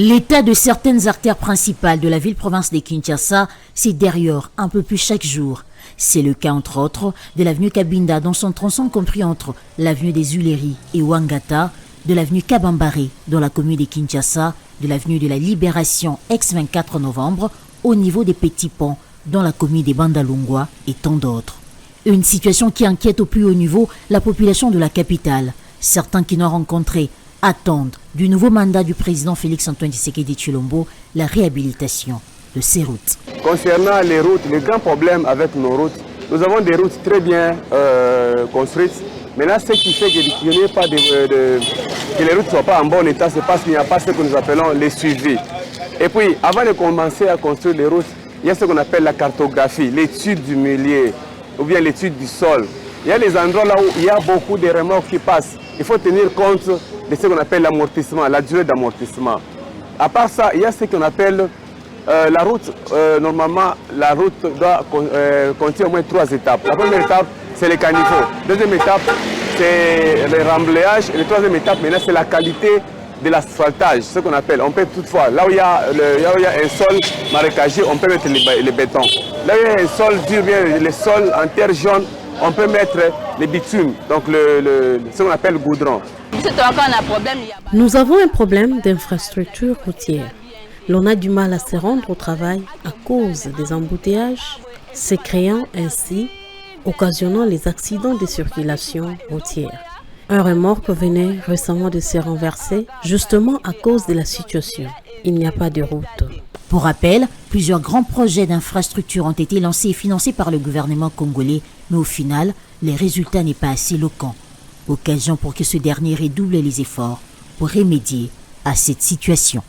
L'état de certaines artères principales de la ville-province de Kinshasa se détériore un peu plus chaque jour. C'est le cas entre autres de l'avenue Kabinda dans son tronçon compris entre l'avenue des Huileries et Ouangata, de l'avenue Kabambare dans la commune de Kinshasa, de l'avenue de la Libération ex-24 novembre au niveau des Petits Ponts dans la commune des Bandalungwa et tant d'autres. Une situation qui inquiète au plus haut niveau la population de la capitale. Certains qui n'ont rencontré attendent du nouveau mandat du président Félix-Antoine Tshisekedi Tshilombo la réhabilitation de ces routes. Concernant les routes, le grand problème avec nos routes, nous avons des routes très bien construites. Mais là, ce qui fait qu'il n'y ait pas que les routes ne soient pas en bon état, c'est parce qu'il n'y a pas ce que nous appelons les suivis. Et puis, avant de commencer à construire les routes, il y a ce qu'on appelle la cartographie, l'étude du milieu, ou bien l'étude du sol. Il y a des endroits là où il y a beaucoup de remorques qui passent. Il faut tenir compte de ce qu'on appelle l'amortissement, la durée d'amortissement. À part ça, il y a ce qu'on appelle la route. Normalement, la route doit contenir au moins 3 étapes. La première étape, c'est les caniveaux. Deuxième étape, c'est le remblayage. Et la troisième étape, maintenant, c'est la qualité de l'asphaltage, ce qu'on appelle. On peut toutefois, là où il y a un sol marécageux, on peut mettre les bétons. Là où il y a un sol dur, bien le sol en terre jaune, on peut mettre les bitumes, donc ce qu'on appelle le goudron. Nous avons un problème d'infrastructure routière. L'on a du mal à se rendre au travail à cause des embouteillages, se créant ainsi, occasionnant les accidents de circulation routière. Un remorque venait récemment de se renverser justement à cause de la situation. Il n'y a pas de route. Pour rappel, plusieurs grands projets d'infrastructure ont été lancés et financés par le gouvernement congolais, mais au final, les résultats n'est pas assez éloquent. Occasion pour que ce dernier redouble les efforts pour remédier à cette situation.